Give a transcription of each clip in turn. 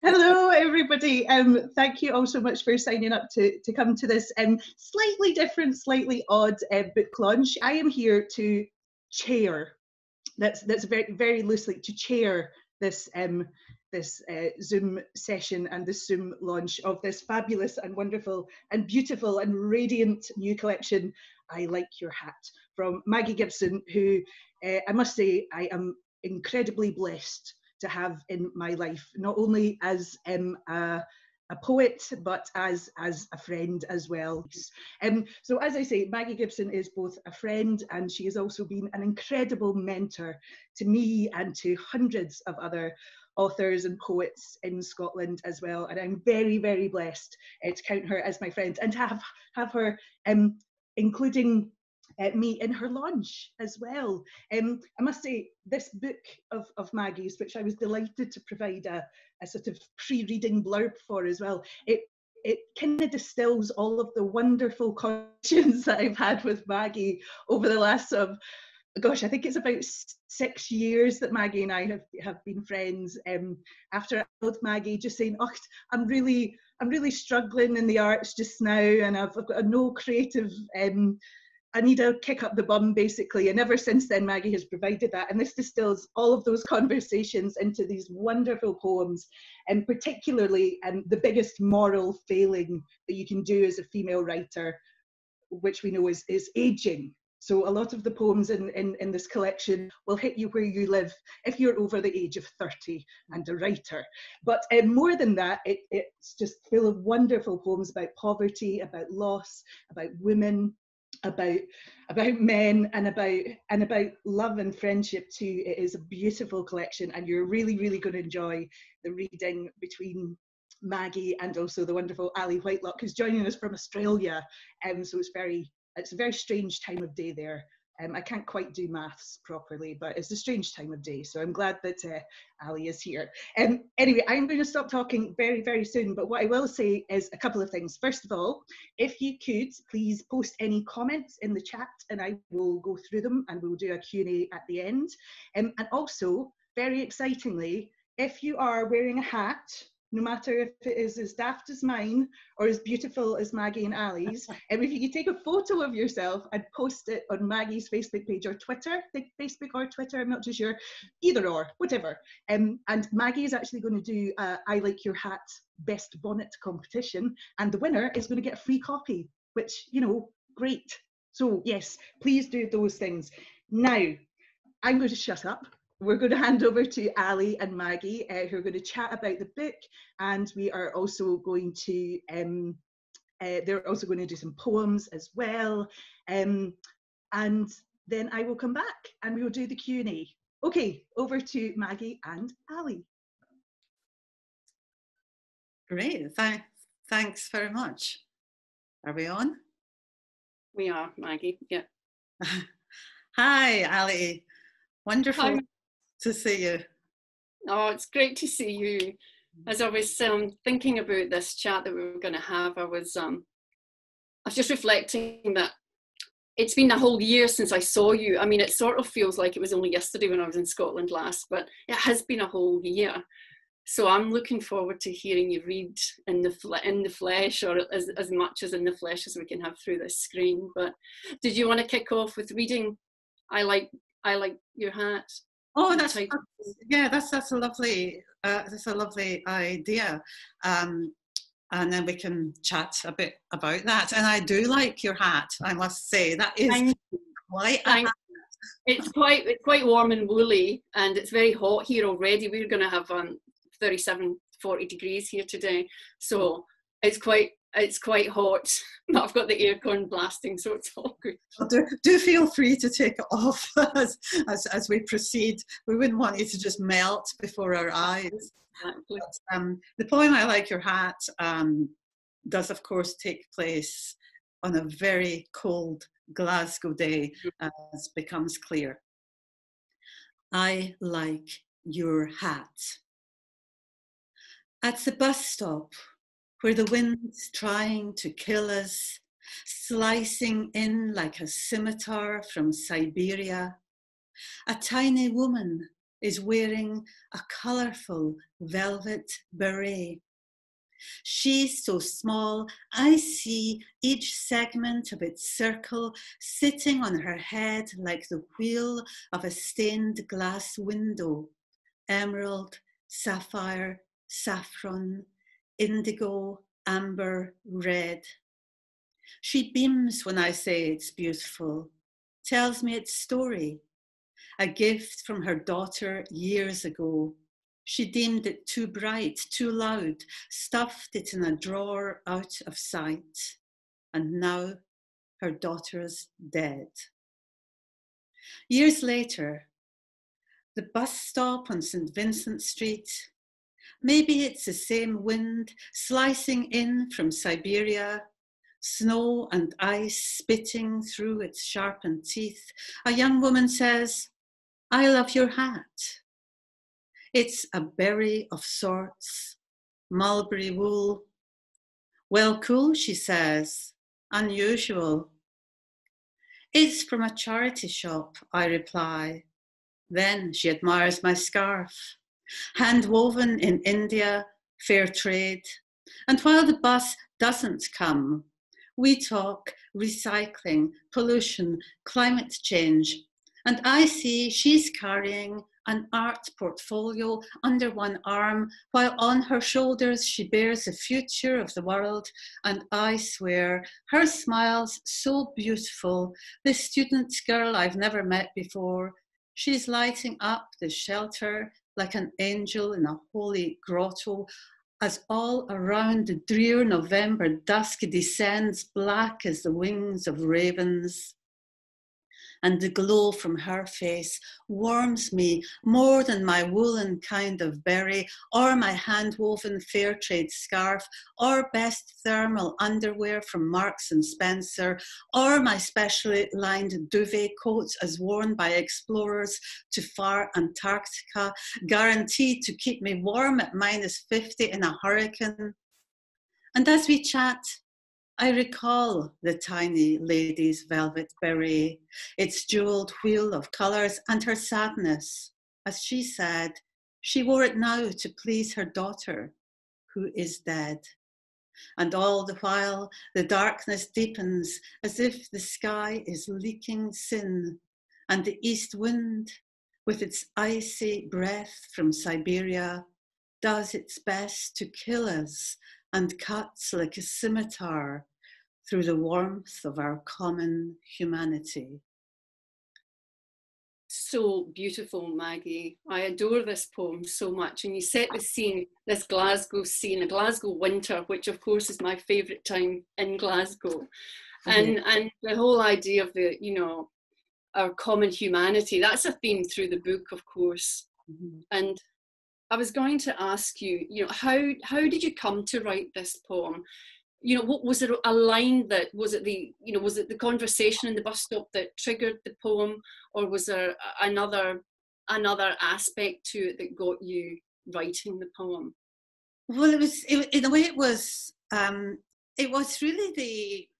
Hello, everybody. Thank you all so much for signing up to come to this slightly different, slightly odd book launch. I am here to chair. That's very very loosely to chair this Zoom session and this Zoom launch of this fabulous and wonderful and beautiful and radiant new collection, I Like Your Hat, from Magi Gibson, who I must say I am incredibly blessed to have in my life, not only as a poet, but as a friend as well. So as I say, Magi Gibson is both a friend, and she has also been an incredible mentor to me and to hundreds of other authors and poets in Scotland as well. And I'm very, very blessed to count her as my friend and to have her including me in her launch as well. I must say, this book of Maggie's, which I was delighted to provide a sort of pre-reading blurb for as well, it kind of distills all of the wonderful conversations that I've had with Maggie over the last gosh, I think it's about 6 years that Maggie and I have been friends. After I told Maggie, just saying, oh, I'm really struggling in the arts just now, and I've got no creative I need a kick up the bum, basically. And ever since then, Maggie has provided that. And this distills all of those conversations into these wonderful poems, and particularly the biggest moral failing that you can do as a female writer, which we know is aging. So a lot of the poems in this collection will hit you where you live if you're over the age of 30 and a writer. But more than that, it's just full of wonderful poems about poverty, about loss, about women, about men, and about love and friendship too. It is a beautiful collection, and you're really going to enjoy the reading between Maggie and also the wonderful Ali Whitelock, who's joining us from Australia. So it's a very strange time of day there. I can't quite do maths properly, but it's a strange time of day. So I'm glad that Ali is here. Anyway, I'm going to stop talking very, very soon. But what I will say is a couple of things. First of all, if you could, please post any comments in the chat, and I will go through them, and we'll do a Q&A at the end. And also, very excitingly, if you are wearing a hat, no matter if it is as daft as mine or as beautiful as Maggie and Ali's, if you could take a photo of yourself and post it on Maggie's Facebook page or Twitter, I think Facebook or Twitter, I'm not too sure, either or, whatever. And Maggie is actually going to do I Like Your Hat Best Bonnet competition, and the winner is going to get a free copy, which, you know, great. So yes, please do those things. Now, I'm going to shut up. We're going to hand over to Ali and Maggie, who are going to chat about the book, and we are also going to, they're also going to do some poems as well, and then I will come back and we will do the Q&A. Okay, over to Maggie and Ali. Great, thanks very much. Are we on? We are, Maggie, yeah. Hi, Ali. Wonderful. Hi. To see you. Oh, it's great to see you. As I was thinking about this chat that we were going to have, I was just reflecting that it's been a whole year since I saw you. I mean, it sort of feels like it was only yesterday when I was in Scotland last, but it has been a whole year. So I'm looking forward to hearing you read in the flesh, or as much as in the flesh as we can have through this screen. But did you want to kick off with reading I Like Your Hat? Oh, that's a lovely idea, and then we can chat a bit about that. And I do like your hat, I must say. That is quite a hat. It's quite warm and woolly, and it's very hot here already. We're going to have 37, 40 degrees here today, so it's quite hot. But I've got the aircon blasting, so it's all good. Do feel free to take it off as we proceed. We wouldn't want you to just melt before our eyes. Exactly. But, the poem I Like Your Hat does, of course, take place on a very cold Glasgow day, as becomes clear. I like your hat. At the bus stop, where the wind's trying to kill us, slicing in like a scimitar from Siberia, a tiny woman is wearing a colourful velvet beret. She's so small, I see each segment of its circle sitting on her head like the wheel of a stained glass window. Emerald, sapphire, saffron, indigo, amber, red. She beams when I say it's beautiful, tells me its story, a gift from her daughter years ago. She deemed it too bright, too loud, stuffed it in a drawer out of sight. And now her daughter's dead. Years later, the bus stop on St. Vincent Street. Maybe it's the same wind slicing in from Siberia, snow and ice spitting through its sharpened teeth. A young woman says, "I love your hat." It's a berry of sorts, mulberry wool. "Well, cool," she says, "unusual." "It's from a charity shop," I reply. Then she admires my scarf, hand woven in India, fair trade. And while the bus doesn't come, we talk recycling, pollution, climate change. And I see she's carrying an art portfolio under one arm, while on her shoulders she bears the future of the world. And I swear, her smile's so beautiful, this student girl I've never met before. She's lighting up the shelter like an angel in a holy grotto, as all around the drear November dusk descends black as the wings of ravens. And the glow from her face warms me more than my woolen kind of berry, or my hand-woven fair trade scarf, or best thermal underwear from Marks and Spencer, or my specially lined duvet coats as worn by explorers to far Antarctica, guaranteed to keep me warm at -50 in a hurricane. And as we chat, I recall the tiny lady's velvet beret, its jewelled wheel of colours, and her sadness. As she said, she wore it now to please her daughter, who is dead. And all the while, the darkness deepens as if the sky is leaking sin, and the east wind, with its icy breath from Siberia, does its best to kill us and cuts like a scimitar through the warmth of our common humanity. So beautiful, Maggie. I adore this poem so much. And you set the scene, this Glasgow scene, a Glasgow winter, which of course is my favourite time in Glasgow. And the whole idea of the, you know, our common humanity, that's a theme through the book, of course. And I was going to ask you, you know, how did you come to write this poem? You know, what was it, a line that, was it the conversation in the bus stop that triggered the poem, or was there another aspect to it that got you writing the poem? Well, in a way it was really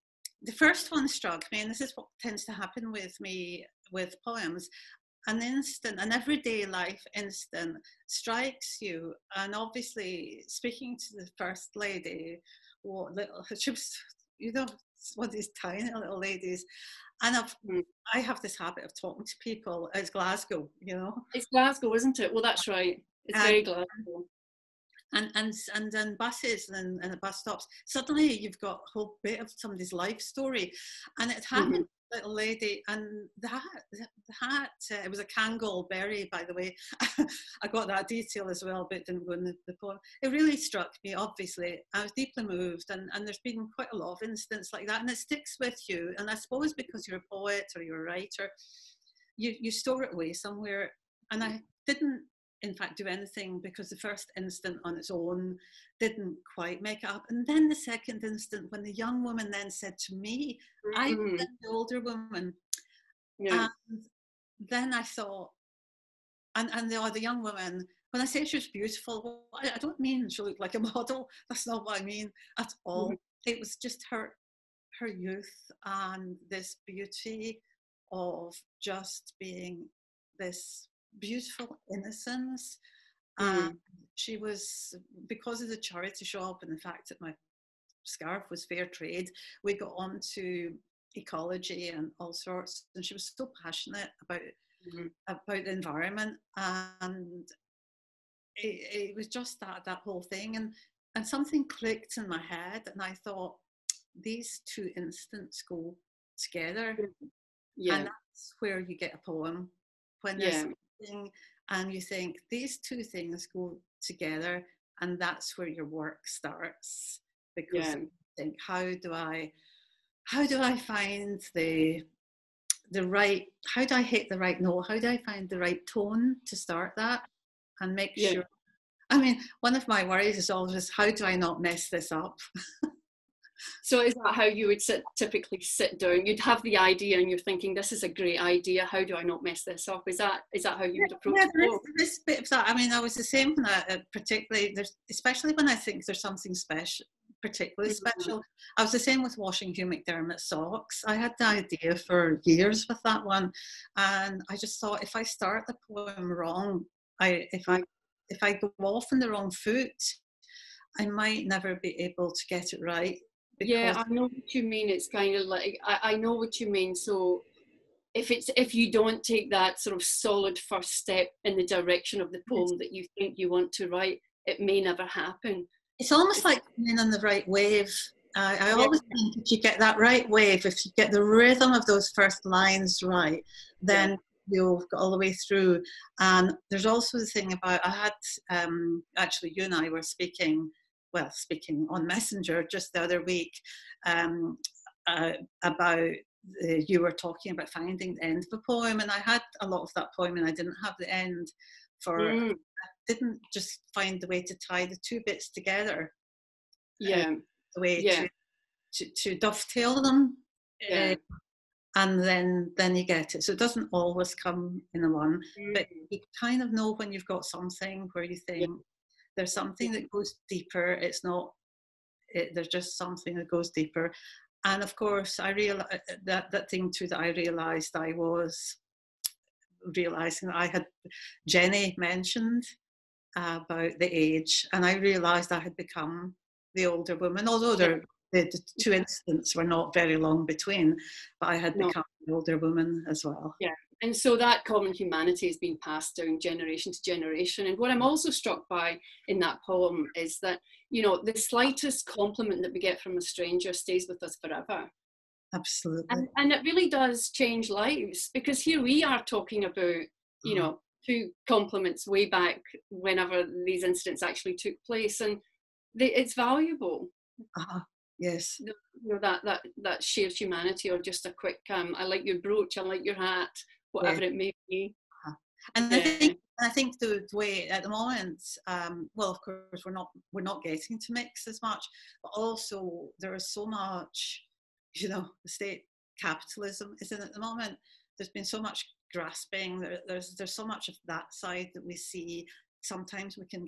the first one struck me, and this is what tends to happen with me with poems. An everyday life instant strikes you, and obviously speaking to the First Lady, she was, you know, one of these tiny little ladies, and I have this habit of talking to people. It's Glasgow, you know. It's Glasgow, isn't it? Well, that's right. It's very Glasgow. And then buses and the bus stops, suddenly you've got a whole bit of somebody's life story. And it happened, little lady, and the hat, it was a Kangol berry, by the way. I got that detail as well, but it didn't go in the poem. It really struck me, obviously. I was deeply moved, and there's been quite a lot of incidents like that, and it sticks with you. And I suppose because you're a poet or you're a writer, you store it away somewhere. And I didn't, in fact, do anything, because the first instant on its own didn't quite make it up. And then the second instant, when the young woman then said to me, I was the older woman. And then I thought, and the young woman, when I say she was beautiful, well, I don't mean she looked like a model. That's not what I mean at all. It was just her youth and this beauty of just being this beautiful innocence. And she was, because of the charity shop and the fact that my scarf was fair trade, we got on to ecology and all sorts, and she was so passionate about the environment, and it was just that whole thing, and something clicked in my head, and I thought, these two instants go together. And that's where you get a poem, when there's something and you think these two things go together, and that's where your work starts, because you think, how do I find the right, how do I hit the right note, how do I find the right tone to start that and make sure. I mean, one of my worries is always, how do I not mess this up? So is that how you would typically sit down? You'd have the idea and you're thinking, this is a great idea, how do I not mess this up? Is that how you would approach it? There is this bit of that. I mean, I was the same when I, particularly, especially when I think there's something special, particularly special. I was the same with washing Hugh McDermott's socks. I had the idea for years with that one, and I just thought, if I start the poem wrong, if I go off on the wrong foot, I might never be able to get it right. Yeah, I know what you mean. It's kind of like, I know what you mean. So if you don't take that sort of solid first step in the direction of the poem that you think you want to write, it may never happen. It's almost like being on the right wave. I always think if you get that right wave, if you get the rhythm of those first lines right, then you'll go all the way through. And there's also the thing about, I had, actually you and I were speaking on Messenger just the other week, about, you were talking about finding the end of a poem, and I had a lot of that poem and I didn't have the end I didn't just find the way to tie the two bits together. The way to dovetail them. And then you get it. So it doesn't always come in a one, but you kind of know when you've got something where you think, there's something that goes deeper. It's not, there's just something that goes deeper. And of course, I realized that thing too, that I realized I was realizing that I had, Jenny mentioned about the age, and I realized I had become the older woman, although the two instants were not very long between, but I had become the older woman as well. Yeah. And so that common humanity is being passed down generation to generation. And what I'm also struck by in that poem is that, you know, the slightest compliment that we get from a stranger stays with us forever. Absolutely. And it really does change lives, because here we are talking about, you know, two compliments way back whenever these incidents actually took place, and it's valuable. Yes. You know, that shared humanity, or just a quick, I like your brooch, I like your hat, whatever it may be. And I think the way at the moment, well, of course, we're not getting to mix as much, but also there is so much, you know, the state capitalism is in at the moment. There's been so much grasping. There's so much of that side that we see. Sometimes we can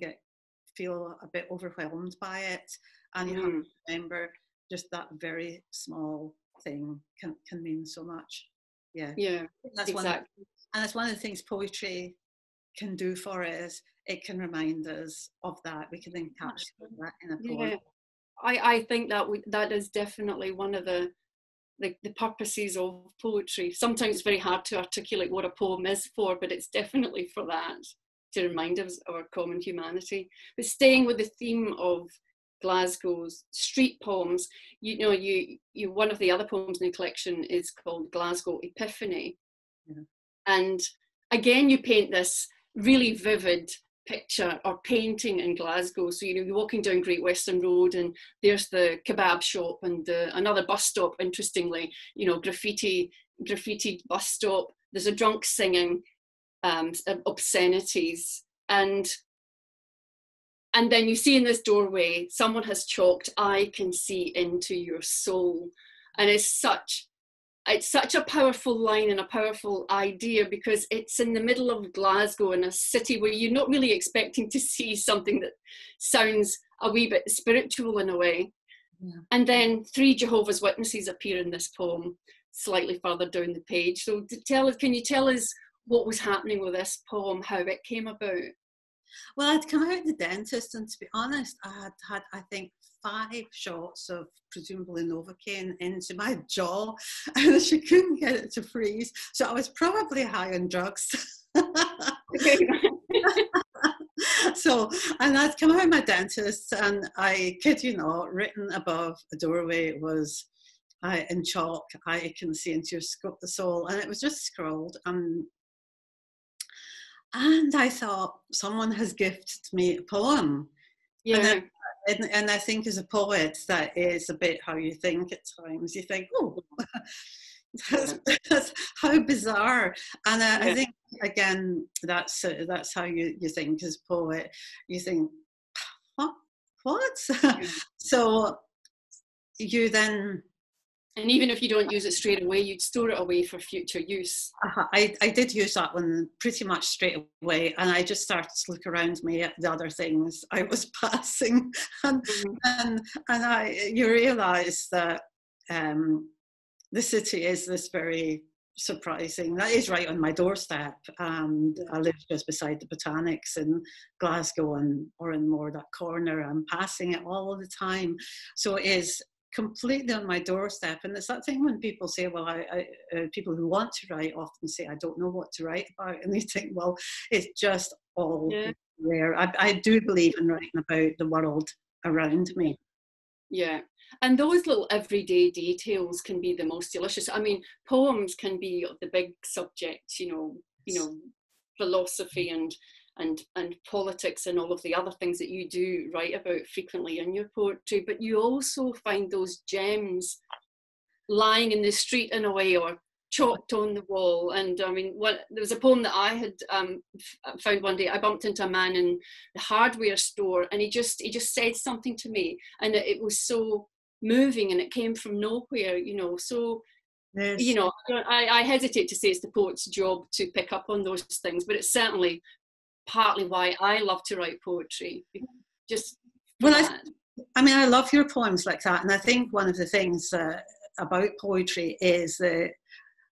feel a bit overwhelmed by it, and you have to remember just that very small thing can mean so much. That's exactly. And it's one of the things poetry can do for us. It can remind us of that. We can encapsulate that in a poem. I think that is definitely one of the purposes of poetry. Sometimes it's very hard to articulate what a poem is for, but it's definitely for that, to remind us of our common humanity. But staying with the theme of Glasgow's street poems, you know, you one of the other poems in the collection is called Glasgow Epiphany. And again, you paint this really vivid picture or painting in Glasgow. So, you know, you're walking down Great Western Road and there's the kebab shop and another bus stop, interestingly, you know, graffiti bus stop. There's a drunk singing obscenities, and then you see in this doorway, someone has chalked, "I can see into your soul." And it's such a powerful line and a powerful idea, because it's in the middle of Glasgow, in a city where you're not really expecting to see something that sounds a wee bit spiritual in a way. And then 3 Jehovah's Witnesses appear in this poem slightly further down the page. So can you tell us what was happening with this poem, how it came about? Well, I'd come out of the dentist, and to be honest, I had I think 5 shots of presumably Novocaine into my jaw, and she couldn't get it to freeze. So I was probably high on drugs. So, and I'd come out of my dentist, and I kid you not, written above the doorway was, in chalk, I can see into your soul, and it was just scrawled. And I thought, someone has gifted me a poem. Yeah. And I think as a poet, that is a bit how you think at times. You think, oh, that's how bizarre. And I think, again, that's how you think as a poet. You think, what? So you then... And even if you don't use it straight away, you'd store it away for future use. I did use that one pretty much straight away, and I just started to look around me at the other things I was passing, and you realise that the city is this very surprising. That is right on my doorstep, and I live just beside the Botanics in Glasgow and Oranmore, that corner. I'm passing it all the time, so it is completely on my doorstep. And it's that thing when people say, well, people who want to write often say, I don't know what to write about, and they think, well, it's just all there. I do believe in writing about the world around me. Yeah, and those little everyday details can be the most delicious. I mean, poems can be the big subjects, you know, philosophy and politics and all of the other things that you do write about frequently in your poetry, but you also find those gems lying in the street in a way, or chalked on the wall. And I mean, there was a poem that I had found one day. I bumped into a man in the hardware store, and he just said something to me, and it was so moving, and it came from nowhere, you know. So yes. You know, I hesitate to say it's the poet's job to pick up on those things, but it's certainly partly why I love to write poetry. Just I mean, I love your poems like that, and I think one of the things about poetry is that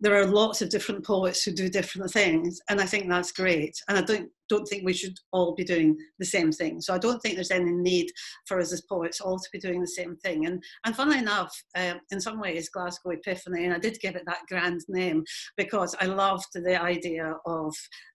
there are lots of different poets who do different things, and I think that's great. And I don't think we should all be doing the same thing. So I don't think there's any need for us as poets all to be doing the same thing. And funnily enough, in some ways, Glasgow Epiphany, and I did give it that grand name because I loved the idea of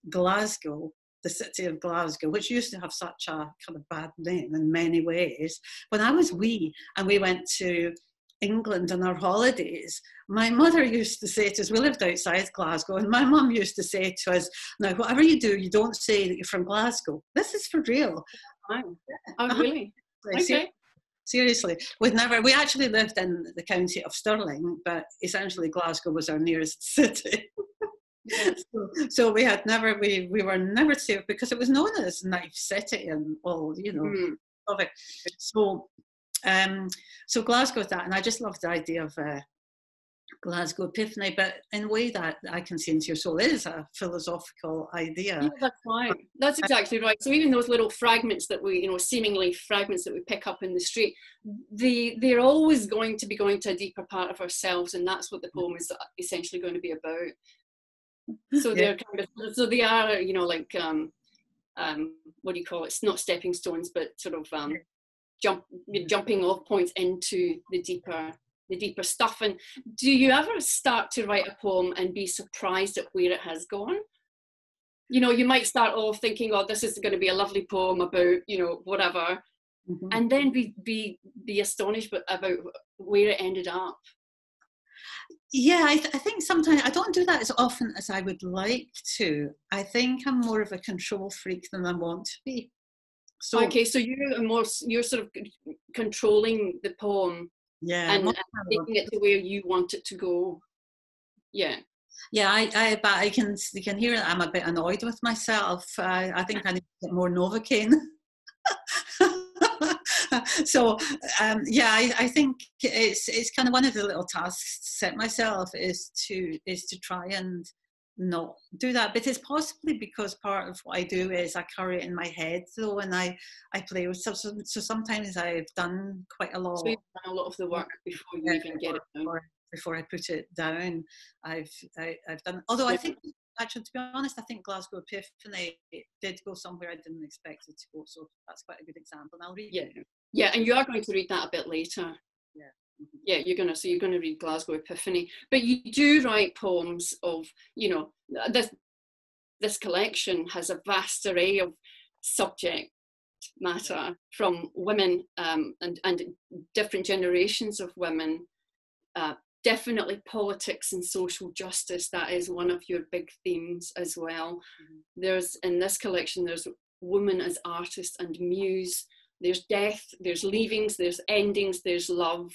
Glasgow, the city of Glasgow, which used to have such a kind of bad name in many ways. When I was wee and we went to England on our holidays, my mother used to say to us, we lived outside Glasgow, and my mum used to say to us, now whatever you do, you don't say that you're from Glasgow. This is for real. Oh, really? Okay. Seriously, we actually lived in the county of Stirling, but essentially Glasgow was our nearest city. So we were never safe because it was known as Knife City and all, you know, of it. So Glasgow is that, and I just love the idea of Glasgow Epiphany, but in a way that I can see into your soul is a philosophical idea. Yeah, that's right. That's exactly right. So even those little fragments that we, you know, seemingly fragments that we pick up in the street, they're always going to be going to a deeper part of ourselves, and that's what the poem is essentially going to be about. So they're they are, you know, like what do you call it? It's not stepping stones, but sort of jumping off points into the deeper stuff. And do you ever start to write a poem and be surprised at where it has gone? You know, you might start off thinking, oh, this is going to be a lovely poem about, you know, whatever, and then be astonished about where it ended up. Yeah, I think sometimes I don't do that as often as I would like to. I think I'm more of a control freak than I want to be. So okay, so you're sort of controlling the poem, and taking it to where you want it to go. Yeah. Yeah, but you can hear that I'm a bit annoyed with myself. I think I need to get more Novocaine. So I think it's kind of one of the little tasks to set myself is to try and not do that. But it's possibly because part of what I do is I carry it in my head though, and I play with stuff. So sometimes I've done quite a lot. So you've done a lot of the work before you even get it down. Before I put it down, I've done. Although I think actually, to be honest, I think Glasgow Epiphany did go somewhere I didn't expect it to go, so that's quite a good example. And I'll read it. Yeah, and you are going to read that a bit later. Yeah. Mm-hmm. Yeah, you're going to read Glasgow Epiphany, but you do write poems of, you know, this collection has a vast array of subject matter from women and different generations of women. Definitely politics and social justice, that is one of your big themes as well. Mm-hmm. There's, in this collection, there's woman as artist and muse, there's death, there's leavings, there's endings, there's love.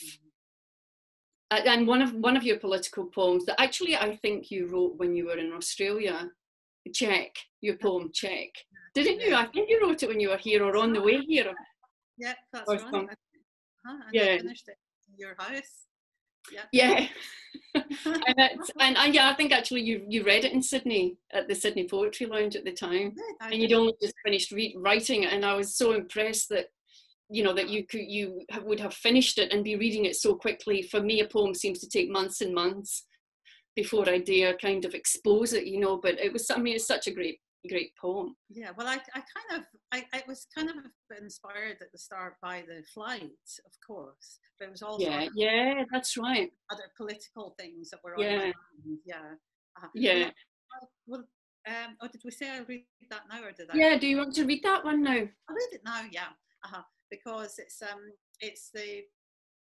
Mm-hmm. And one of your political poems that actually I think you wrote when you were in Australia, Check, your poem Check. Didn't you? I think you wrote it when you were here or on the way here. Yeah, that's right. I finished it in your house. Yeah. and I think actually you read it in Sydney at the Sydney Poetry Lounge at the time, and you'd only just finished writing it, and I was so impressed that, you know, that you would have finished it and be reading it so quickly. For me, a poem seems to take months and months before I dare kind of expose it, you know, but it was, I mean, it's such a great poem. Yeah, well, I was kind of inspired at the start by the flight, of course, but it was also that's right, other political things that were on my mind. Well, did we say I'll read that now, or did I? Yeah, do you want to read that one now? I'll read it now, because it's the,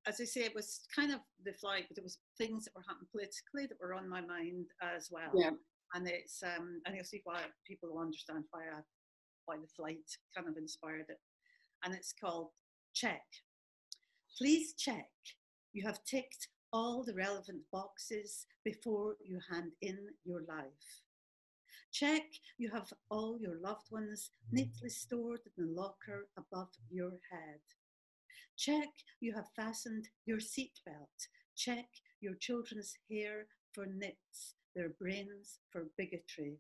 as I say, it was kind of the flight, but there was things that were happening politically that were on my mind as well. Yeah. And it's and you'll see why people will understand why the flight kind of inspired it. And it's called Check. Please check you have ticked all the relevant boxes before you hand in your life. Check you have all your loved ones neatly stored in the locker above your head. Check you have fastened your seatbelt. Check your children's hair for nits, their brains for bigotry.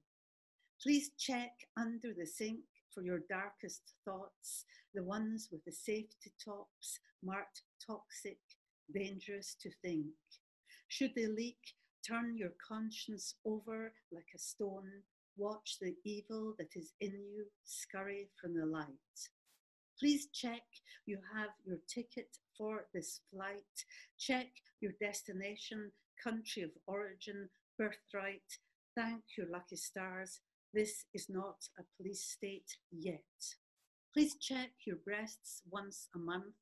Please check under the sink for your darkest thoughts, the ones with the safety tops marked toxic, dangerous to think. Should they leak, turn your conscience over like a stone. Watch the evil that is in you scurry from the light. Please check you have your ticket for this flight. Check your destination, country of origin, birthright. Thank your lucky stars. This is not a police state yet. Please check your breasts once a month.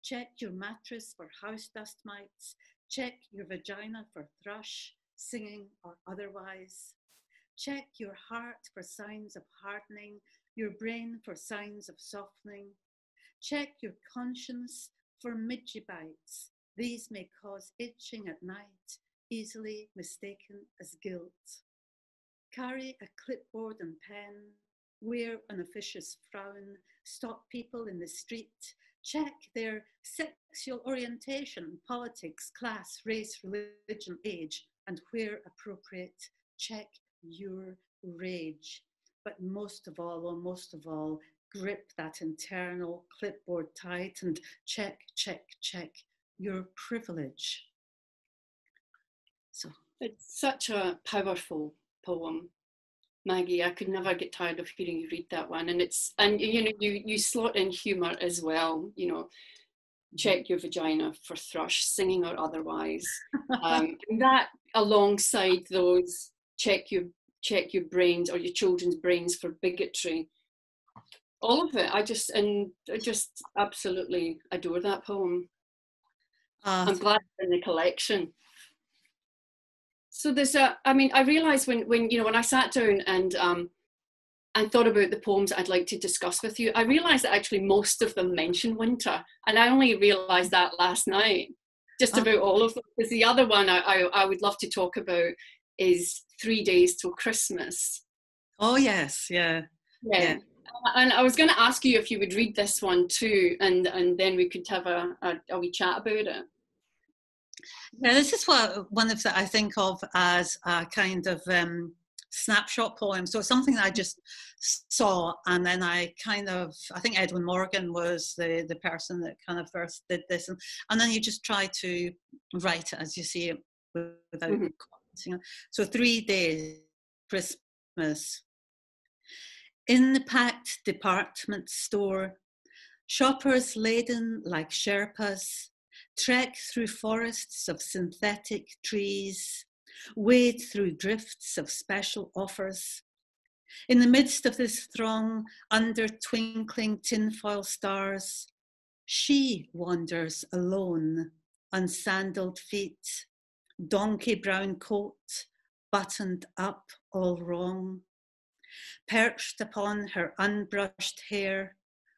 Check your mattress for house dust mites. Check your vagina for thrush, singing or otherwise. Check your heart for signs of hardening, your brain for signs of softening. Check your conscience for midgie bites. These may cause itching at night, easily mistaken as guilt. Carry a clipboard and pen. Wear an officious frown. Stop people in the street. Check their sexual orientation, politics, class, race, religion, age, and where appropriate, check your rage. But most of all, grip that internal clipboard tight and check your privilege. So it's such a powerful poem, Maggie. I could never get tired of hearing you read that one. And you know, you slot in humour as well, you know, check your vagina for thrush, singing or otherwise. And that alongside those, check your brains or your children's brains for bigotry. All of it. I just absolutely adore that poem. I'm glad it's in the collection. So there's I realised when I sat down and thought about the poems I'd like to discuss with you, I realised that actually most of them mention winter, and I only realised that last night, just about all of them. Because the other one I would love to talk about is 3 Days Till Christmas. Oh yes, yeah. And I was going to ask you if you would read this one too, and then we could have a wee chat about it. Yeah, this is one of I think of as a kind of snapshot poem. So it's something that I just saw, and then I think Edwin Morgan was the person that kind of first did this, and then you just try to write it as you see it without commenting. So 3 days Christmas. In the packed department store, shoppers laden like Sherpas trek through forests of synthetic trees, wade through drifts of special offers. In the midst of this throng, under twinkling tinfoil stars, she wanders alone, unsandaled feet, donkey brown coat, buttoned up all wrong. Perched upon her unbrushed hair,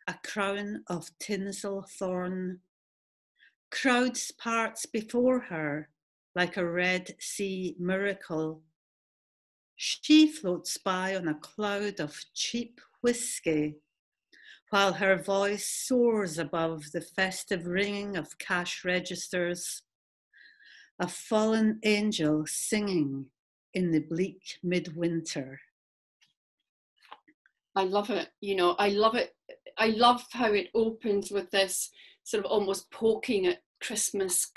a crown of tinsel thorn. Crowds parts before her like a Red Sea miracle. She floats by on a cloud of cheap whiskey, while her voice soars above the festive ringing of cash registers. A fallen angel singing in the bleak midwinter. I love it. I love it. I love how it opens with this sort of almost poking at Christmas,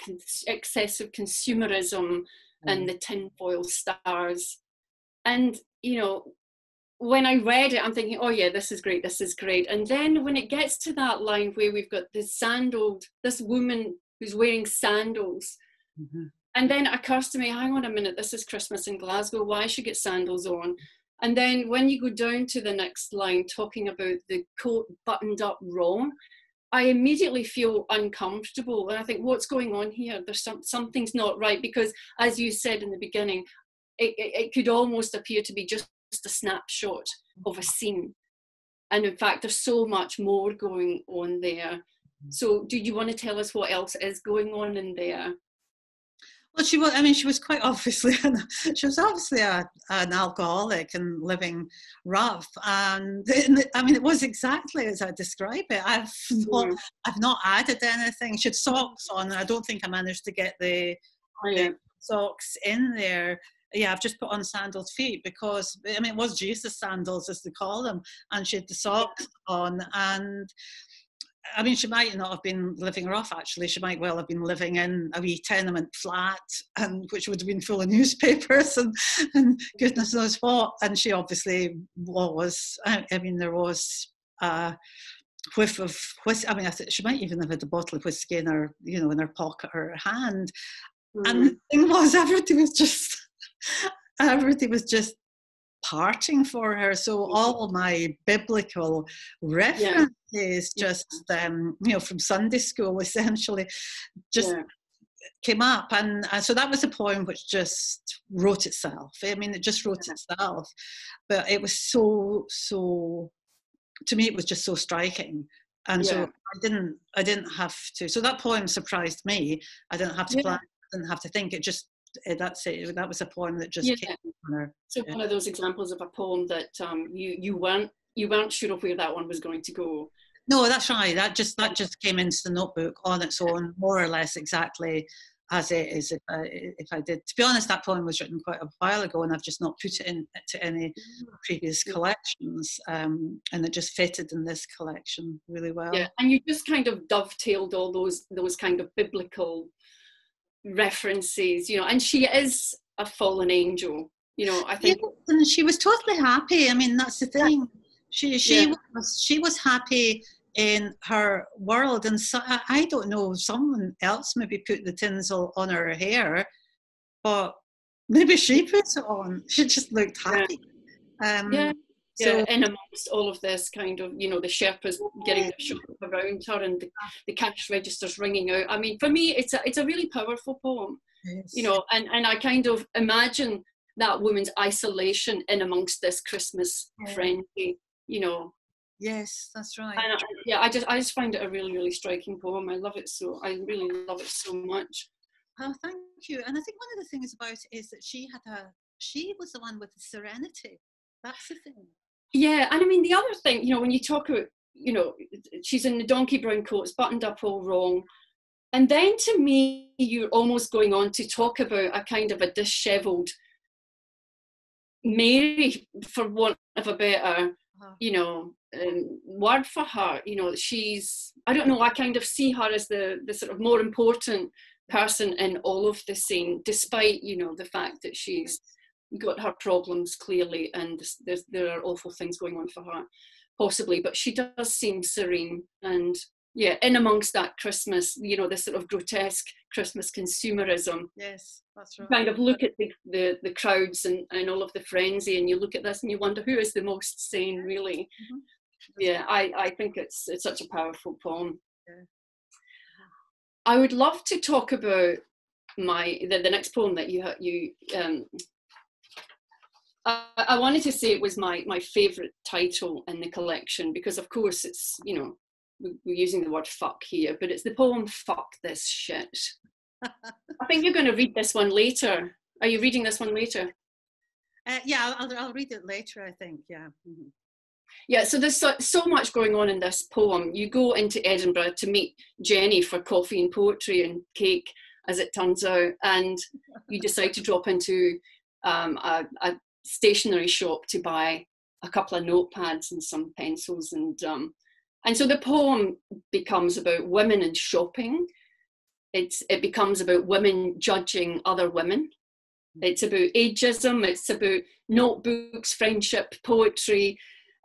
excessive consumerism and the tinfoil stars. And, when I read it, I'm thinking, oh yeah, this is great, this is great. And then when it gets to that line where we've got this woman who's wearing sandals, and then it occurs to me, hang on a minute, this is Christmas in Glasgow, why should she get sandals on? And then when you go down to the next line, talking about the coat buttoned up wrong, I immediately feel uncomfortable. And I think, what's going on here? There's something's not right, because as you said in the beginning, it could almost appear to be just a snapshot of a scene. And in fact, there's so much more going on there. So do you want to tell us what else is going on in there? Well, she was quite obviously, she was obviously an alcoholic and living rough. And it was exactly as I describe it. I've not added anything. She had socks on, and I don't think I managed to get the socks in there. Yeah, I've just put on sandaled feet because, it was Jesus sandals, as they call them, and she had the socks on. And she might not have been living rough, actually. She might well have been living in a wee tenement flat, and which would have been full of newspapers and goodness knows what. And she obviously was. There was a whiff of whiskey. I think she might even have had a bottle of whiskey in her, in her pocket or her hand. And the thing was, everybody was just parting for her. So all my biblical references just from Sunday school essentially just came up, and so that was a poem which just wrote itself. It just wrote itself, but it was so to me it was just so striking, and so I didn't have to. So that poem surprised me. I didn't have to plan. I didn't have to think. It just that's it. That was a poem that just came on her. So one of those examples of a poem that you weren't sure of where that one was going to go. No, that's right. That just came into the notebook on its own, more or less exactly as it is. If I did, to be honest, that poem was written quite a while ago, and I've just not put it into any previous collections, and it just fitted in this collection really well. Yeah, and you just kind of dovetailed all those kind of biblical references, and she is a fallen angel, I think. And she was totally happy. That's the thing. She was happy in her world, and so I don't know, someone else maybe put the tinsel on her hair, but maybe she put it on. She just looked happy. So in amongst all of this kind of, the Sherpas getting their shop around her and the cash registers ringing out. For me, it's a really powerful poem, yes. And I kind of imagine that woman's isolation in amongst this Christmas frenzy, Yes, that's right. And I just find it a really, really striking poem. I love it so. I really love it so much. Oh, thank you. And I think one of the things about it is that she was the one with the serenity. That's the thing. Yeah, and the other thing, when you talk about, she's in the donkey brown coat, it's buttoned up all wrong. And then to me, you're almost going on to talk about a kind of a dishevelled Mary, for want of a better, word for her. She's, I don't know, I kind of see her as the sort of more important person in all of the scene, despite, the fact that she's got her problems clearly, and there are awful things going on for her, possibly, but she does seem serene. And yeah, in amongst that Christmas, you know, this sort of grotesque Christmas consumerism. Yes, that's right. Kind of look at the crowds and all of the frenzy, and you look at this and you wonder who is the most sane, really. Mm-hmm. Yeah, I think it's such a powerful poem. Yeah. I would love to talk about the next poem that you I wanted to say it was my favourite title in the collection, because of course it's, you know, we're using the word fuck here, but it's the poem Fuck This Shit. I think you're going to read this one later. Are you reading this one later? Yeah, I'll read it later, I think, yeah. Mm-hmm. Yeah, so there's so much going on in this poem. You go into Edinburgh to meet Jenny for coffee and poetry and cake, as it turns out, and you decide to drop into a stationery shop to buy a couple of notepads and some pencils, and so the poem becomes about women and shopping. It becomes about women judging other women. It's about ageism. It's about notebooks, friendship, poetry,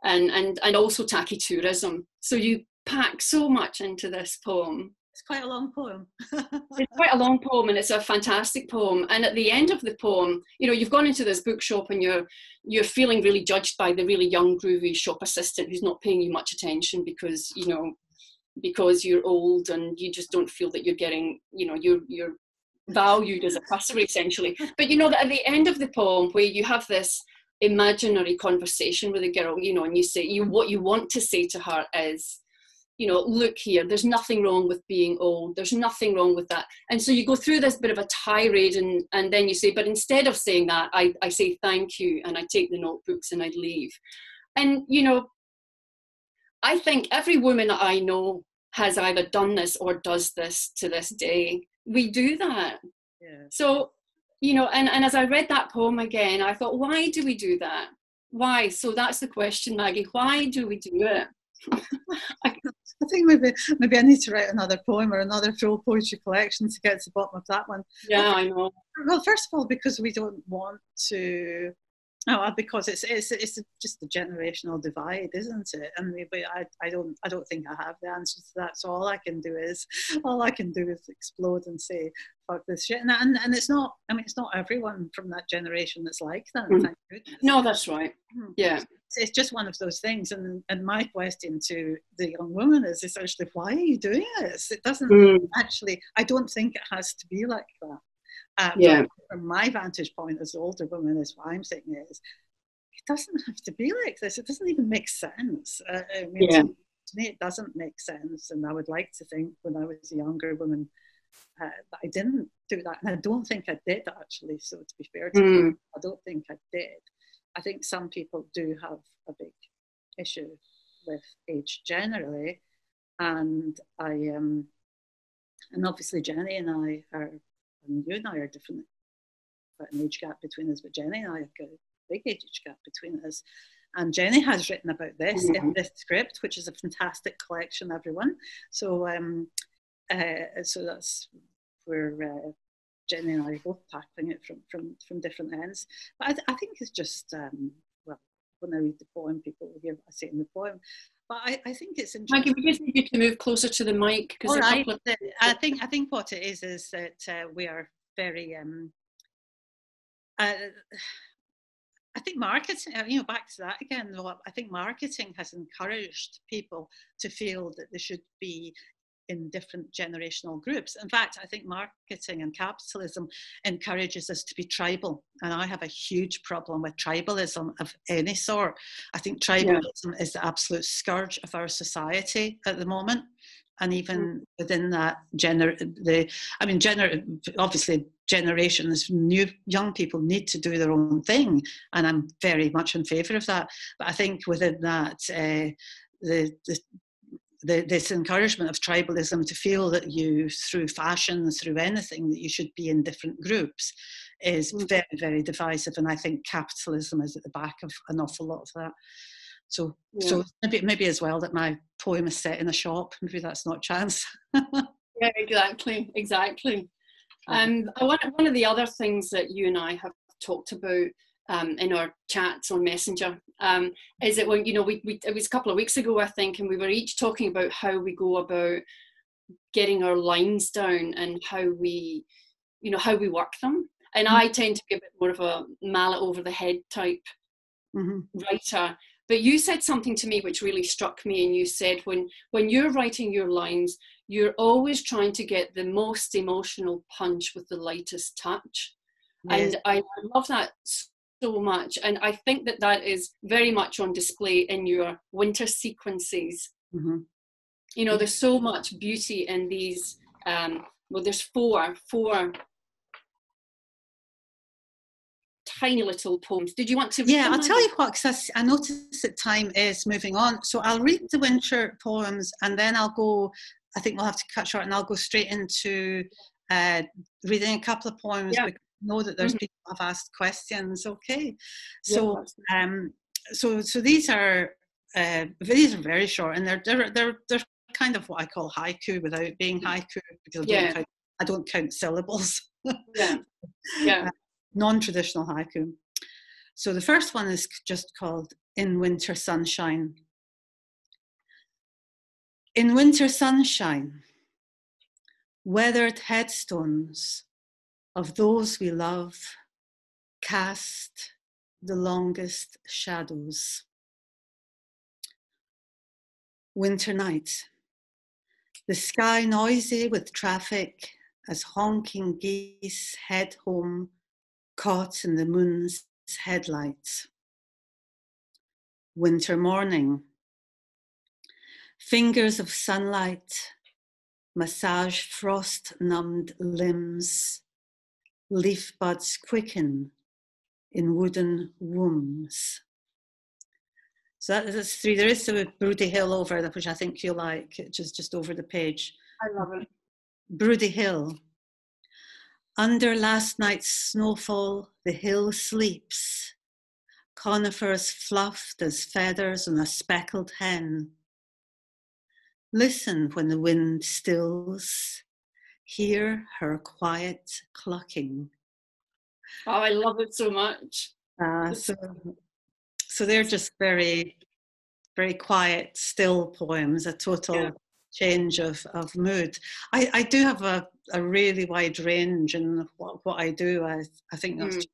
and also tacky tourism. So you pack so much into this poem. It's quite a long poem. It's quite a long poem, and it's a fantastic poem. And at the end of the poem, you know, you've gone into this bookshop and you're feeling really judged by the really young, groovy shop assistant who's not paying you much attention because, you know, because you're old and you just don't feel that you're getting, you know, you're valued as a customer, essentially. But you know that at the end of the poem, where you have this imaginary conversation with a girl, you know, and you say, what you want to say to her is, you know, look here, there's nothing wrong with being old. There's nothing wrong with that. And so you go through this bit of a tirade, and then you say, but instead of saying that, I say thank you, and I take the notebooks and I leave. And, you know, I think every woman that I know has either done this or does this to this day. We do that. Yeah. So, you know, and as I read that poem again, I thought, why do we do that? Why? So that's the question, Maggie. Why do we do it? I think maybe I need to write another poem or another full poetry collection to get to the bottom of that one. Yeah, I know. Well, first of all, because we don't want to. Oh, because it's just the generational divide, isn't it? And I don't think I have the answer to that. So all I can do is explode and say fuck this shit. And it's not. I mean, it's not everyone from that generation that's like that. Mm. Thank goodness. No, that's right. Yeah. It's just one of those things. And my question to the young woman is essentially, why are you doing this? It doesn't actually. I don't think it has to be like that. Yeah. From my vantage point as an older woman, is what I'm saying is, it doesn't have to be like this. It doesn't even make sense. To me, it doesn't make sense. And I would like to think when I was a younger woman that I didn't do that. And I don't think I did, actually. So to be fair to me, I don't think I did. I think some people do have a big issue with age generally. And and obviously Jenny and I are, and you and I are different, but an age gap between us, but Jenny and I have got a big age gap between us. And Jenny has written about this in this script, which is a fantastic collection, everyone. So so that's where Jenny and I are both tackling it from different ends. But I think it's just, well, when I read the poem, people will hear what I say in the poem. But I think it's interesting. Maggie, we just need you to move closer to the mic. All right. I think what it is that we are very. I think marketing. You know, back to that again. I think marketing has encouraged people to feel that they should be in different generational groups. In fact, I think marketing and capitalism encourages us to be tribal. And I have a huge problem with tribalism of any sort. I think tribalism is the absolute scourge of our society at the moment. And even within that, obviously generations, young people need to do their own thing. And I'm very much in favour of that. But I think within that, this encouragement of tribalism to feel that you, through fashion, through anything, that you should be in different groups is very, very divisive. And I think capitalism is at the back of an awful lot of that. So maybe as well that my poem is set in a shop. Maybe that's not chance. Yeah, exactly. One of the other things that you and I have talked about in our chats on Messenger, is that when, you know, it was a couple of weeks ago, I think, and we were each talking about how we go about getting our lines down and how we, you know, how we work them. And I tend to be a bit more of a mallet over the head type writer. But you said something to me which really struck me, and you said when you're writing your lines, you're always trying to get the most emotional punch with the lightest touch. Yes. And I love that so much. And I think that that is very much on display in your winter sequences. You know, there's so much beauty in these, well, there's four tiny little poems. Did you want to read them? I'll tell you what, because I noticed that time is moving on. So I'll read the winter poems, and then I'll go, I think we'll have to cut short, and I'll go straight into reading a couple of poems, because I know that there's people who have asked questions. Okay. So so these are very short, and they're kind of what I call haiku without being haiku, because I don't count syllables. Non-traditional haiku. So the first one is just called In Winter Sunshine. In winter sunshine, weathered headstones of those we love cast the longest shadows. Winter night, the sky noisy with traffic as honking geese head home, caught in the moon's headlights. Winter morning, fingers of sunlight massage frost-numbed limbs, leaf buds quicken in wooden wombs. So that's three. There is a Broody Hill over there, which I think you'll like, which is just over the page. I love it. Broody Hill. Under last night's snowfall, the hill sleeps, conifers fluffed as feathers on a speckled hen. Listen when the wind stills, hear her quiet clucking. Oh, I love it so much. So they're just very, very quiet, still poems, a total change of mood. I do have a really wide range in what I do. I think that's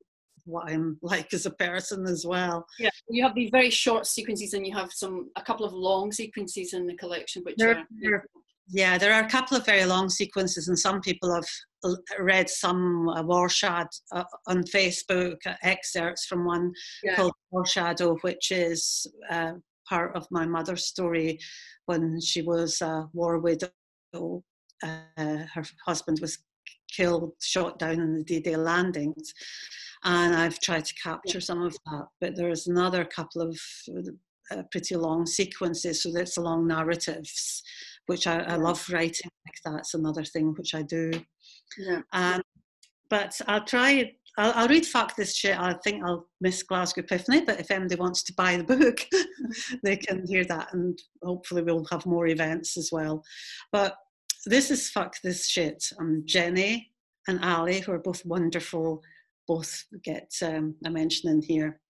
what I'm like as a person as well. Yeah, you have these very short sequences, and you have a couple of long sequences in the collection, which there are a couple of very long sequences, and some people have read some Warshad on Facebook, excerpts from one called Warshadow, which is part of my mother's story when she was a war widow. Her husband was killed, shot down in the D-Day landings, and I've tried to capture some of that. But there's another couple of pretty long sequences, so that's long narratives, which I love writing like that. It's another thing which I do. But I'll read Fuck This Shit. I think I'll miss Glasgow Epiphany, but if anybody wants to buy the book, they can hear that, and hopefully we'll have more events as well. But this is Fuck This Shit. Jenny and Ali, who are both wonderful, both get a mention in here.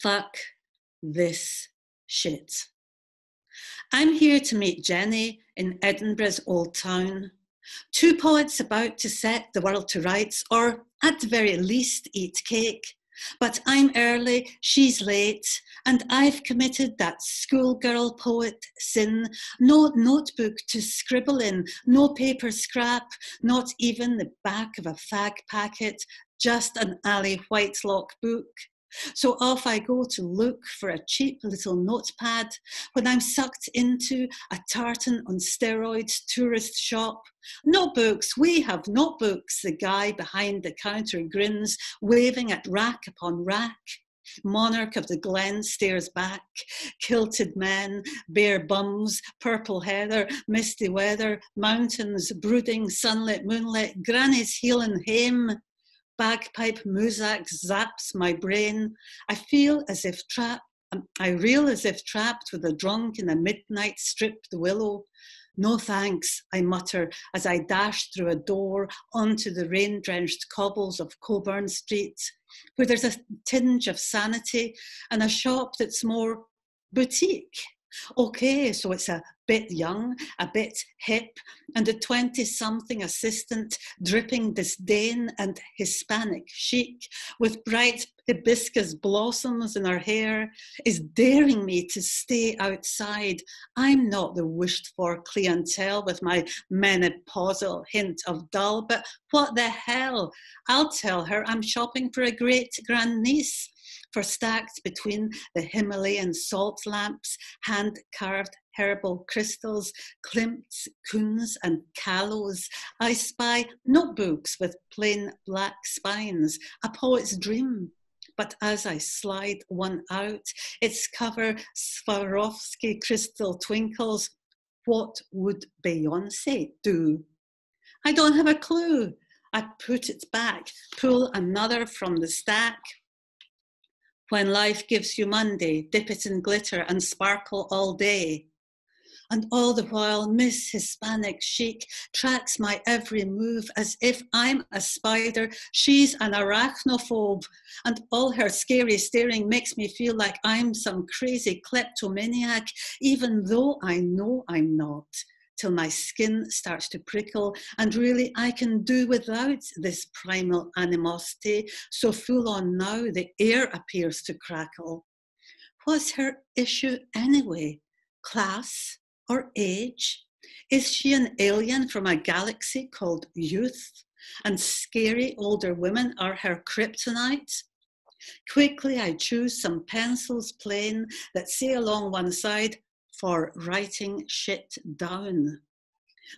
Fuck this shit. I'm here to meet Jenny in Edinburgh's Old Town. Two poets about to set the world to rights, or at the very least eat cake. But I'm early, she's late, and I've committed that schoolgirl poet sin. No notebook to scribble in, no paper scrap, not even the back of a fag packet, just an Ali Whitelock book. So off I go to look for a cheap little notepad when I'm sucked into a tartan on steroids tourist shop. Notebooks, we have notebooks, the guy behind the counter grins, waving at rack upon rack. Monarch of the Glen stares back, kilted men, bare bums, purple heather, misty weather, mountains, brooding, sunlit, moonlit, granny's healing hame. Bagpipe muzak zaps my brain. I reel as if trapped with a drunk in a midnight stripped willow. No thanks, I mutter as I dash through a door onto the rain-drenched cobbles of Coburn Street. where there's a tinge of sanity, and a shop that's more boutique. Okay, so it's a bit young, a bit hip, and a 20-something assistant dripping disdain and Hispanic chic with bright hibiscus blossoms in her hair is daring me to stay outside. I'm not the wished-for clientele with my menopausal hint of dull, but what the hell? I'll tell her I'm shopping for a great-grandniece, for stacked between the Himalayan salt lamps, hand-carved herbal crystals, Klimts, Kuhns and Callows, I spy notebooks with plain black spines, a poet's dream. But as I slide one out, its cover Swarovski crystal twinkles. What would Beyonce do? I don't have a clue. I put it back, pull another from the stack. When life gives you Monday, dip it in glitter and sparkle all day. And all the while, Miss Hispanic Chic tracks my every move as if I'm a spider, she's an arachnophobe. And all her scary staring makes me feel like I'm some crazy kleptomaniac, even though I know I'm not, till my skin starts to prickle, and really I can do without this primal animosity, so full on now the air appears to crackle. What's her issue anyway? Class or age? Is she an alien from a galaxy called youth, and scary older women are her kryptonite? Quickly I choose some pencils plain that say along one side, for writing shit down.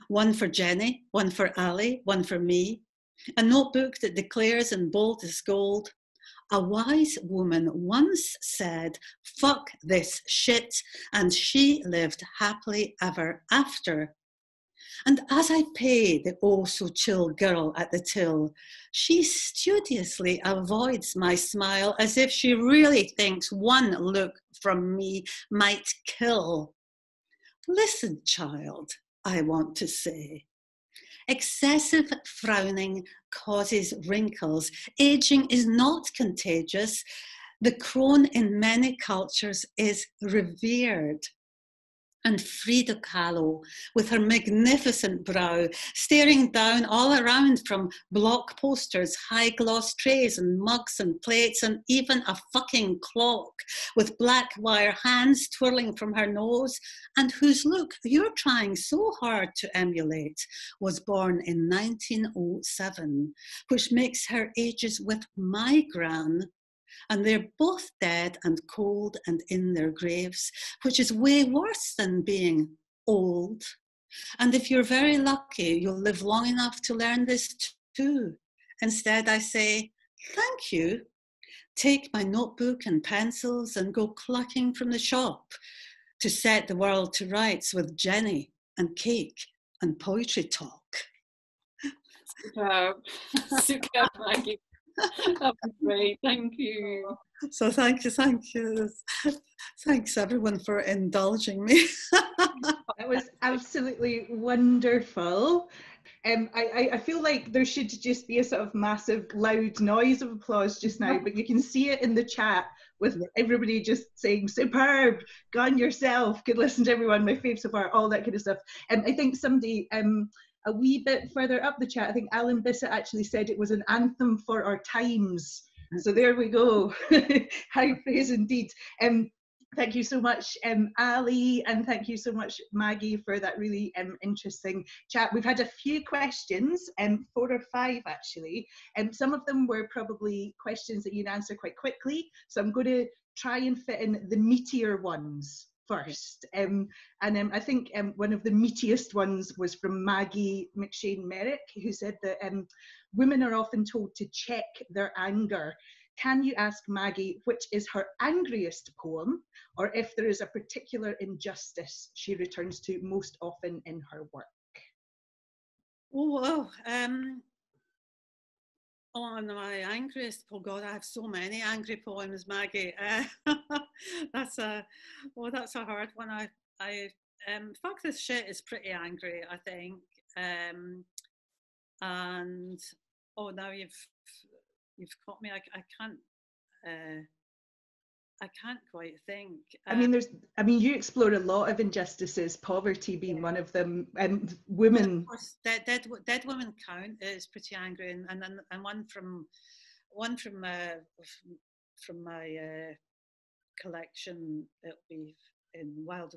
One for Jenny, one for Ali, one for me. A notebook that declares in boldest gold, a wise woman once said, fuck this shit, and she lived happily ever after. And as I pay the oh-so-chill girl at the till, she studiously avoids my smile as if she really thinks one look from me might kill. Listen, child, I want to say. Excessive frowning causes wrinkles. Aging is not contagious. The crone in many cultures is revered. And Frida Kahlo, with her magnificent brow, staring down all around from block posters, high-gloss trays and mugs and plates, and even a fucking clock with black wire hands twirling from her nose, and whose look you're trying so hard to emulate, was born in 1907, which makes her ages with my gran. And they're both dead and cold and in their graves, which is way worse than being old. And if you're very lucky, you'll live long enough to learn this too. Instead, I say, thank you. Take my notebook and pencils and go clucking from the shop to set the world to rights with Jenny and cake and poetry talk. Superb. Superb, Maggie. That was great, thank you. So thank you. Thanks everyone for indulging me. That was absolutely wonderful. I feel like there should just be a sort of massive loud noise of applause just now, but you can see it in the chat with everybody just saying superb, go on yourself, good listen to everyone, my fave so far, all that kind of stuff. I think somebody a wee bit further up the chat, I think Alan Bissett actually said it was an anthem for our times. So there we go. High praise indeed. Thank you so much, Ali, and thank you so much, Maggie, for that really interesting chat. We've had a few questions, 4 or 5 actually, and some of them were probably questions that you'd answer quite quickly. So I'm going to try and fit in the meatier ones first. I think one of the meatiest ones was from Maggie McShane Merrick, who said that women are often told to check their anger. Can you ask Maggie which is her angriest poem, or if there is a particular injustice she returns to most often in her work? Oh, my angriest, oh God, I have so many angry poems, Maggie. That's a hard one. I Fuck This Shit is pretty angry, I think. And oh, now you've you've caught me. I can't quite think. I mean, you explore a lot of injustices, poverty being one of them, and women. Of course, dead women count is pretty angry, and one from my collection. It'll be in Wild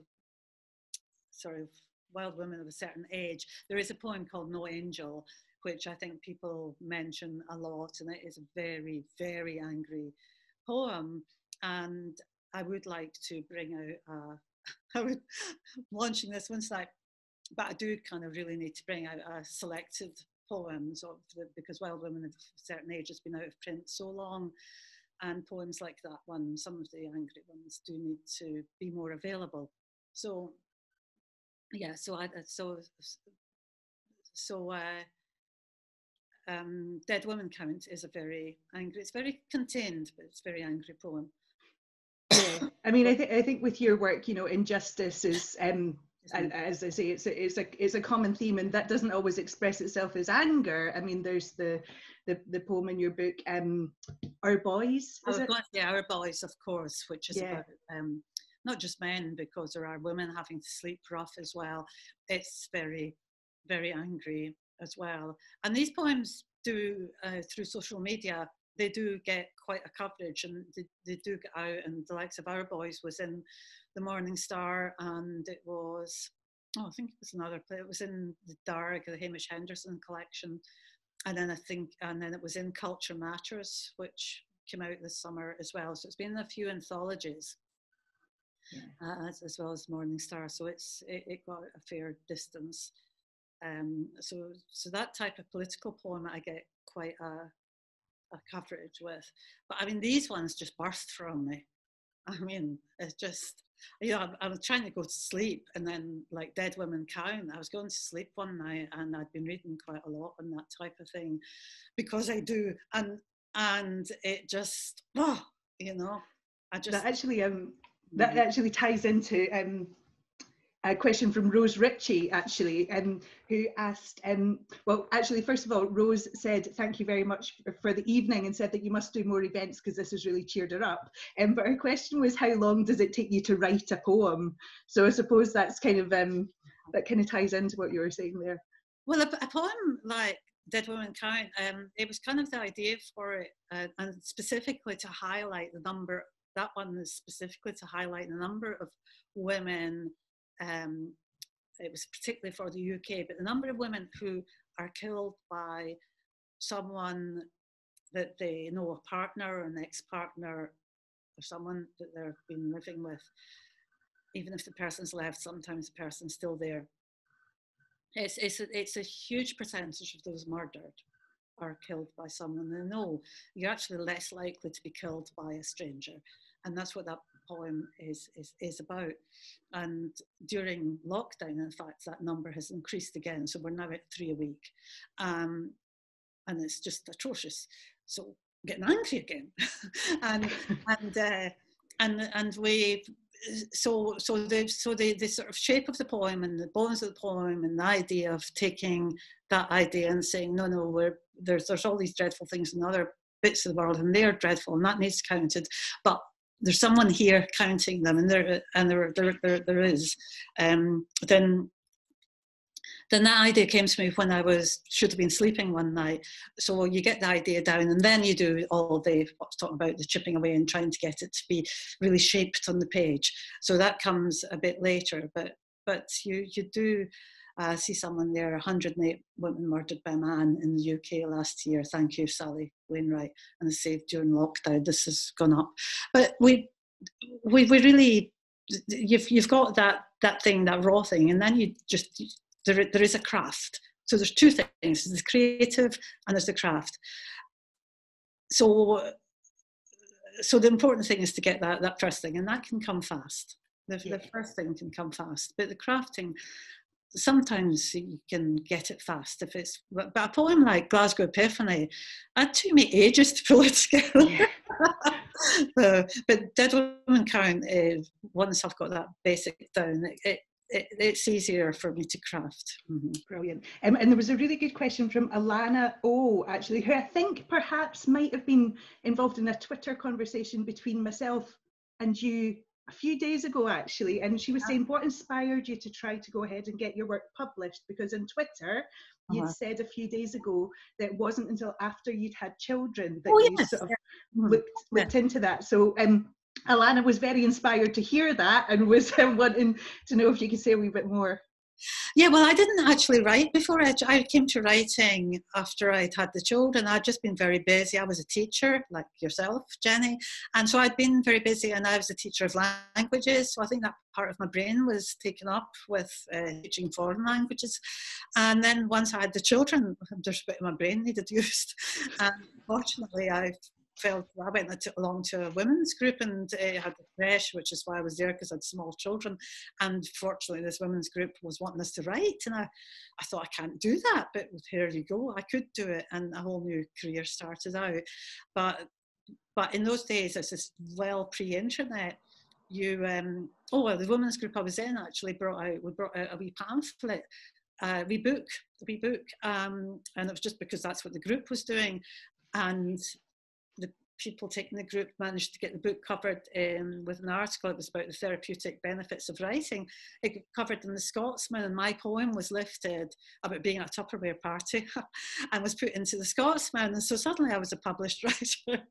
Women of a Certain Age. There is a poem called No Angel, which I think people mention a lot, and it is a very, very angry poem. And I would like to bring out, launching this one slide, but I do kind of really need to bring out selected poems because Wild Women of a Certain Age has been out of print so long, and poems like that one, some of the angry ones, do need to be more available. So, yeah, Dead Women Count is a very angry, it's very contained, but it's a very angry poem. Yeah. I mean, I think with your work, you know, injustice is, as I say, it's a common theme, and that doesn't always express itself as anger. I mean, there's the poem in your book, Our Boys, is it? Yeah, Our Boys, of course, which is about not just men, because there are women having to sleep rough as well. It's very, very angry as well. And these poems do, through social media, they do get quite a coverage, and they do get out, and the likes of Our Boys was in the Morning Star, and it was, I think it was another play, it was in the Darg, the Hamish Henderson collection, and then it was in Culture Matters, which came out this summer as well. So it's been in a few anthologies, as well as Morning Star. So it got a fair distance. So that type of political poem I get quite a coverage with. But I mean, these ones just burst from me. I mean, it's just, you know, I was trying to go to sleep, and then like Dead Women Count, I was going to sleep one night, and I'd been reading quite a lot on that type of thing, because I do, and it just, you know, I just... That actually ties into a question from Rose Ritchie, actually, who asked, well, actually, first of all, Rose said, thank you very much for the evening, and said that you must do more events because this has really cheered her up. But her question was, how long does it take you to write a poem? So I suppose that's kind of, that kind of ties into what you were saying there. Well, a poem like Dead Women Count, it was kind of the idea for it, and specifically to highlight the number, that one is specifically to highlight the number of women, it was particularly for the UK, but the number of women who are killed by someone that they know, a partner or an ex-partner, or someone that they've been living with, even if the person's left, sometimes the person's still there. It's a huge percentage of those murdered are killed by someone they know. You're actually less likely to be killed by a stranger. And that's what that poem is about. And during lockdown, in fact, that number has increased again. So we're now at 3 a week. And it's just atrocious. So getting angry again. So the sort of shape of the poem and the bones of the poem and the idea of taking that idea and saying, no, there's all these dreadful things in other bits of the world, and they're dreadful, and that needs counted, but there's someone here counting them, and there is. Then that idea came to me when I should have been sleeping one night. So you get the idea down, and then you do all what I was talking about, the chipping away and trying to get it to be really shaped on the page. So that comes a bit later, but you do see someone there, 108 women murdered by a man in the UK last year. Thank you, Sally Wainwright. And I say during lockdown, this has gone up. But we really, you've got that thing, that raw thing, and then you just, there is a craft. So there's two things, there's the creative and there's the craft. So the important thing is to get that first thing, and that can come fast. The first thing can come fast, but the crafting, sometimes you can get it fast if it's, but a poem like Glasgow Epiphany, it took me ages to pull it together. But Dead Women Count, once I've got that basic down, it's easier for me to craft. Mm-hmm. Brilliant. And there was a really good question from Alana O, actually, who I think perhaps might have been involved in a Twitter conversation between myself and you a few days ago, actually. And she was saying, what inspired you to try to go ahead and get your work published? Because on Twitter, you'd said a few days ago that it wasn't until after you'd had children that you sort of looked into that. So Alana was very inspired to hear that and was wanting to know if you could say a wee bit more. Yeah, well, I didn't actually write before. I came to writing after I'd had the children. I'd just been very busy. I was a teacher, like yourself, Jenny. And so I'd been very busy, and I was a teacher of languages. So I think that part of my brain was taken up with teaching foreign languages. And then once I had the children, there's a bit of my brain needed used. And fortunately, I went along to a women's group and had a creche, which is why I was there, because I had small children. And fortunately, this women's group was wanting us to write. And I thought, I can't do that. But here you go, I could do it. And a whole new career started out. But in those days, it's just well pre-internet. The women's group I was in actually brought out a wee pamphlet, a wee book. And it was just because that's what the group was doing. And the people taking the group managed to get the book covered with an article. It was about the therapeutic benefits of writing. It got covered in the Scotsman, and my poem was lifted about being at a Tupperware party and was put into the Scotsman. And so suddenly I was a published writer,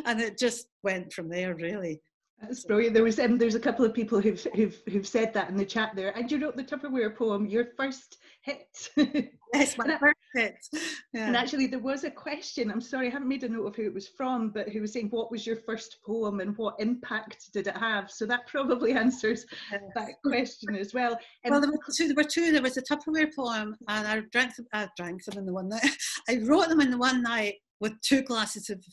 and it just went from there, really. That's brilliant. There's a couple of people who've said that in the chat there. And you wrote the Tupperware poem, your first hit. Yes, my first hit. Yeah. And actually, there was a question. I'm sorry, I haven't made a note of who it was from, but who was saying, "What was your first poem, and what impact did it have?" So that probably answers that question as well. Well, there were two. There was a Tupperware poem, and I drank them in the one night. I wrote them in the one night with 2 glasses of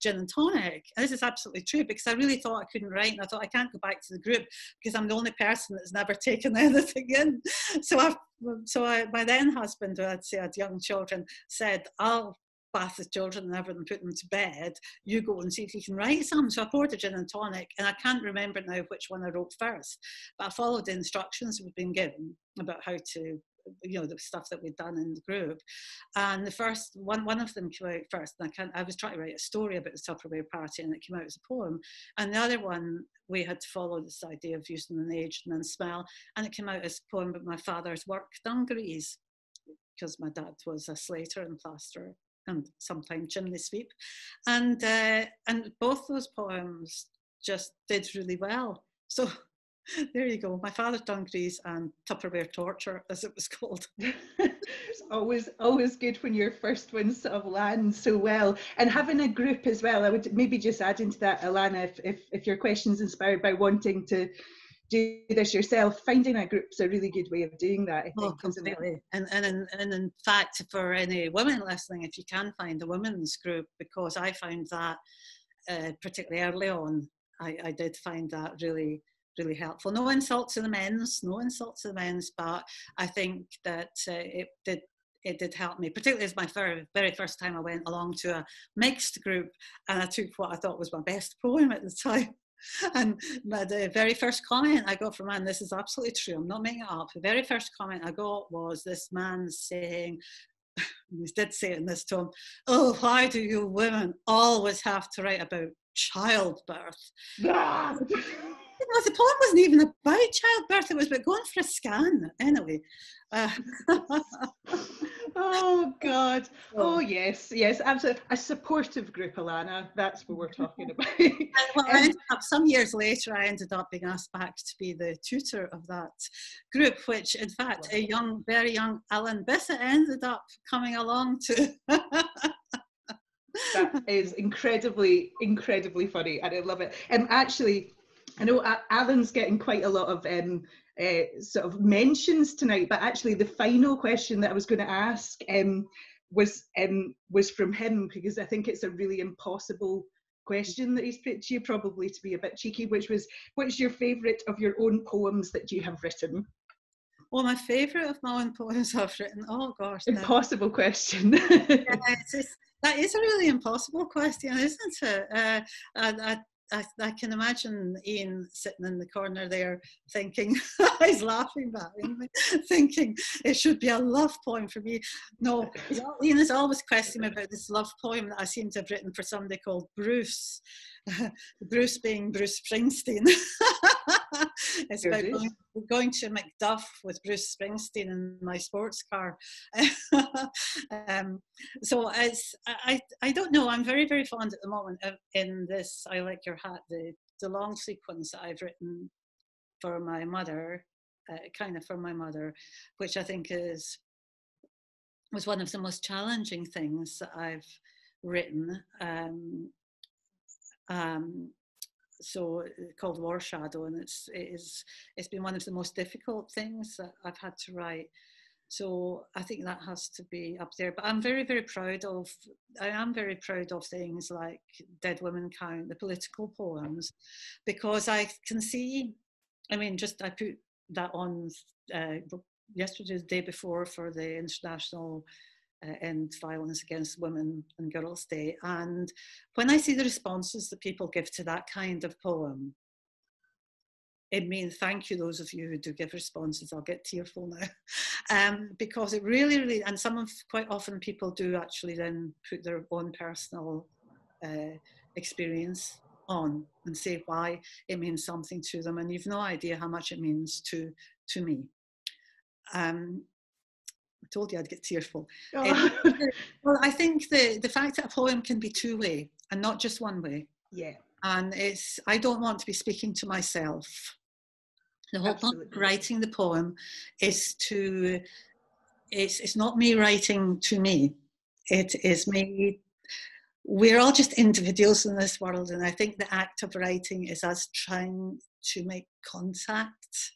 gin and tonic. And this is absolutely true, because I really thought I couldn't write, and I thought I can't go back to the group because I'm the only person that's never taken anything in. So my then husband, who I'd say had young children, said, "I'll bath the children and everything, put them to bed. You go and see if you can write some." So I poured a gin and tonic, and I can't remember now which one I wrote first, but I followed the instructions we've been given about how to, the stuff that we'd done in the group. And the first one of them came out first, and I was trying to write a story about the Tupperware party, and it came out as a poem. And the other one, we had to follow this idea of using an age and then smell, and it came out as a poem about my father's work dungarees, because my dad was a slater and plasterer and sometimes chimney sweep. And both those poems just did really well. So there you go, my father's dungarees and Tupperware torture, as it was called. It's always good when your first ones sort of land so well. And having a group as well, I would maybe just add into that, Alana, if your question's inspired by wanting to do this yourself, finding a group's a really good way of doing that, I think. Completely. And in fact, for any women listening, if you can find a women's group, because I found that particularly early on, I did find that really helpful. No insult to the men's, but I think that it did help me, particularly as my very first time I went along to a mixed group, and I took what I thought was my best poem at the time. And the very first comment I got from a man, this is absolutely true, I'm not making it up, the very first comment I got was this man saying, he did say it in this tone, "Oh, why do you women always have to write about childbirth?" The poem wasn't even about childbirth, it was about going for a scan. Anyway. Oh, God. Oh, yes, absolutely. A supportive group, Alana, that's what we're talking about. Well, some years later, I ended up being asked back to be the tutor of that group, which, in fact, a very young Alan Bissett ended up coming along to. That is incredibly, incredibly funny, and I love it. Actually, I know Alan's getting quite a lot of sort of mentions tonight, but actually the final question that I was going to ask was from him, because I think it's a really impossible question that he's put to you, probably to be a bit cheeky, which was, what's your favourite of your own poems that you have written? Well, my favourite of my own poems I've written, oh gosh. Impossible question. Yeah, that is a really impossible question, isn't it? I can imagine Ian sitting in the corner there thinking, he's laughing back, thinking it should be a love poem for me. No, Ian is always questioning about this love poem that I seem to have written for somebody called Bruce. Bruce being Bruce Springsteen. It's about going to Macduff with Bruce Springsteen in my sports car. So I don't know, I'm very, very fond at the moment of, in this I Like Your Hat, the long sequence that I've written for my mother, kind of for my mother, which I think was one of the most challenging things that I've written. So called War Shadow, and it's been one of the most difficult things that I've had to write. So I think that has to be up there. But I'm very, very proud of, I am very proud of things like Dead Women Count, the political poems, because I can see, I mean, I put that on yesterday, the day before, for the International End Violence Against Women and Girls Day. And when I see the responses that people give to that kind of poem, it means thank you, those of you who do give responses. I'll get tearful now. Because it really, really, and quite often people do actually then put their own personal experience on and say why it means something to them. And you've no idea how much it means to me. I told you I'd get tearful. Oh. Well, I think the fact that a poem can be two-way and not just one way. Yeah. And I don't want to be speaking to myself. The whole point of writing the poem is it's not me writing to me. It is me. We're all just individuals in this world. And I think the act of writing is us trying to make contact,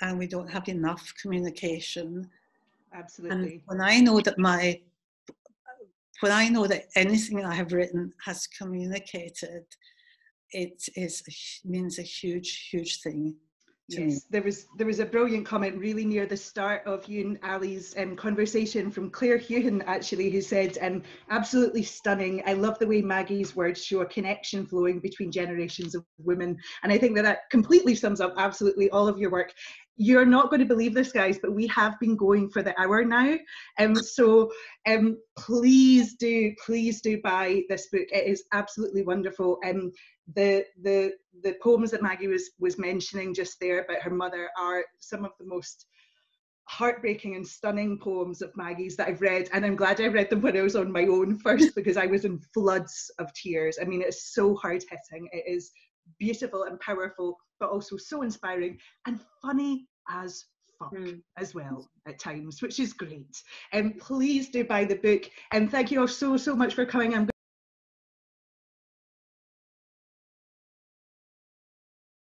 and we don't have enough communication. Absolutely. And when I know that anything I have written has communicated, it means a huge, huge thing. Yes, there was a brilliant comment really near the start of you and Ali's conversation from Claire Hewin, actually, who said, absolutely stunning. I love the way Maggie's words show a connection flowing between generations of women. And I think that completely sums up absolutely all of your work. You're not going to believe this, guys, but we have been going for the hour now. So please do buy this book. It is absolutely wonderful. The poems that Maggie was mentioning just there about her mother are some of the most heartbreaking and stunning poems of Maggie's that I've read, and I'm glad I read them when I was on my own first, because I was in floods of tears. I mean, it's so hard-hitting. It is beautiful and powerful, but also so inspiring and funny as fuck as well at times, which is great. Please do buy the book, and thank you all so much for coming.